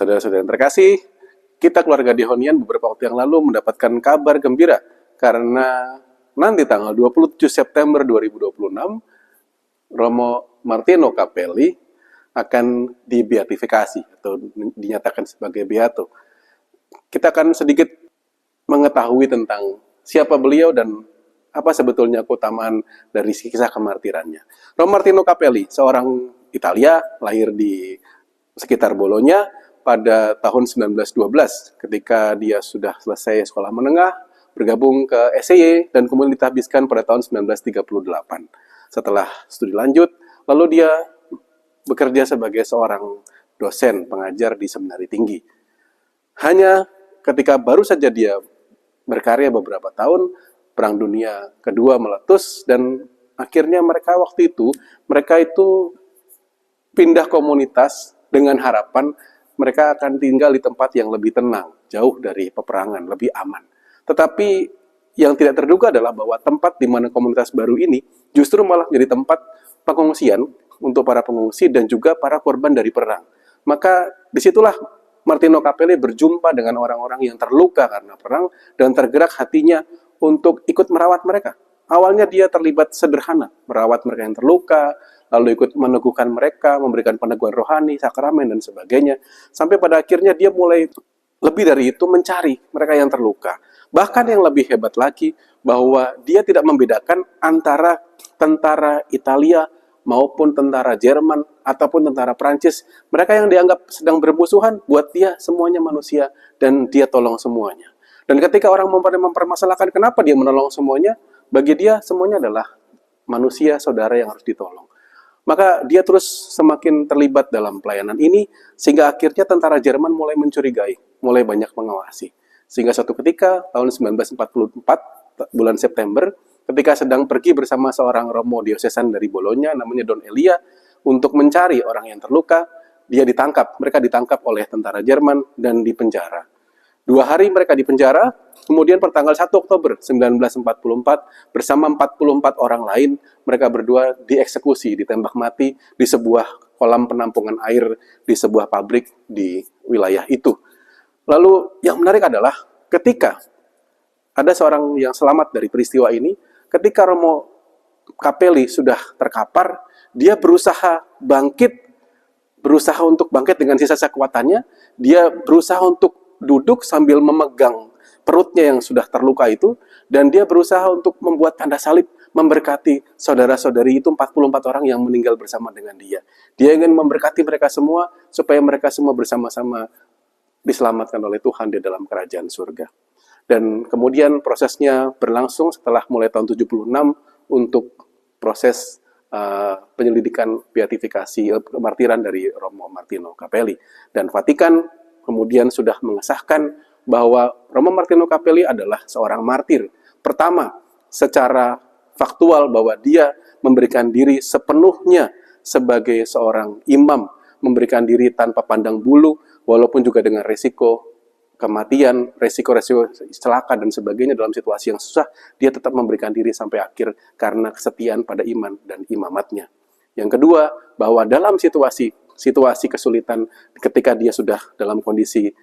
Saudara-saudara yang terkasih, kita keluarga Dihonian beberapa waktu yang lalu mendapatkan kabar gembira karena nanti tanggal 27 September 2026 Romo Martino Capelli akan dibeatifikasi atau dinyatakan sebagai beato. Kita akan sedikit mengetahui tentang siapa beliau dan apa sebetulnya keutamaan dari kisah kemartirannya. Romo Martino Capelli, seorang Italia, lahir di sekitar Bologna pada tahun 1912 ketika dia sudah selesai sekolah menengah, bergabung ke SEY dan kemudian ditahbiskan pada tahun 1938. Setelah studi lanjut, lalu dia bekerja sebagai seorang dosen pengajar di seminari tinggi. Hanya ketika baru saja dia berkarya beberapa tahun, Perang Dunia Kedua meletus dan akhirnya mereka itu pindah komunitas dengan harapan mereka akan tinggal di tempat yang lebih tenang, jauh dari peperangan, lebih aman. Tetapi yang tidak terduga adalah bahwa tempat di mana komunitas baru ini justru malah menjadi tempat pengungsian untuk para pengungsi dan juga para korban dari perang. Maka disitulah Martino Capelli berjumpa dengan orang-orang yang terluka karena perang dan tergerak hatinya untuk ikut merawat mereka. Awalnya dia terlibat sederhana, merawat mereka yang terluka, lalu ikut meneguhkan mereka, memberikan peneguhan rohani, sakramen, dan sebagainya. Sampai pada akhirnya dia mulai lebih dari itu mencari mereka yang terluka. Bahkan yang lebih hebat lagi, bahwa dia tidak membedakan antara tentara Italia maupun tentara Jerman ataupun tentara Prancis. Mereka yang dianggap sedang bermusuhan, buat dia semuanya manusia dan dia tolong semuanya. Dan ketika orang mempermasalahkan kenapa dia menolong semuanya, bagi dia semuanya adalah manusia, saudara yang harus ditolong. Maka dia terus semakin terlibat dalam pelayanan ini, sehingga akhirnya tentara Jerman mulai mencurigai, mulai banyak mengawasi. Sehingga suatu ketika, tahun 1944, bulan September, ketika sedang pergi bersama seorang romo diosesan dari Bologna, namanya Don Elia, untuk mencari orang yang terluka, mereka ditangkap oleh tentara Jerman dan dipenjara. 2 hari mereka dipenjara, kemudian pertanggal 1 Oktober 1944 bersama 44 orang lain, mereka berdua dieksekusi, ditembak mati di sebuah kolam penampungan air di sebuah pabrik di wilayah itu. Lalu yang menarik adalah ketika ada seorang yang selamat dari peristiwa ini, ketika Romo Capelli sudah terkapar, dia berusaha untuk bangkit dengan sisa kekuatannya, dia berusaha untuk duduk sambil memegang perutnya yang sudah terluka itu, dan dia berusaha untuk membuat tanda salib, memberkati saudara-saudari itu 44 orang yang meninggal bersama dengan dia. Dia ingin memberkati mereka semua, supaya mereka semua bersama-sama diselamatkan oleh Tuhan di dalam kerajaan surga. Dan kemudian prosesnya berlangsung setelah mulai tahun 76 untuk proses penyelidikan beatifikasi kemartiran dari Romo Martino Capelli. Dan Vatikan kemudian sudah mengesahkan bahwa Romo Martino Capelli adalah seorang martir pertama secara faktual, bahwa dia memberikan diri sepenuhnya sebagai seorang imam, memberikan diri tanpa pandang bulu, walaupun juga dengan resiko kematian, resiko celaka dan sebagainya dalam situasi yang susah, dia tetap memberikan diri sampai akhir karena kesetiaan pada iman dan imamatnya. Yang kedua, bahwa dalam situasi kesulitan ketika dia sudah dalam kondisi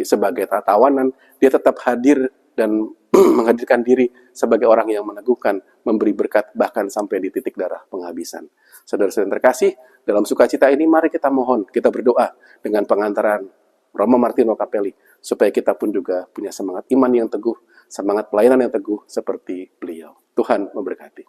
sebagai tawanan, dia tetap hadir dan menghadirkan diri sebagai orang yang meneguhkan, memberi berkat bahkan sampai di titik darah penghabisan. Saudara-saudara terkasih, dalam sukacita ini mari kita mohon, kita berdoa dengan pengantaran Romo Martino Capelli, supaya kita pun juga punya semangat iman yang teguh, semangat pelayanan yang teguh seperti beliau. Tuhan memberkati.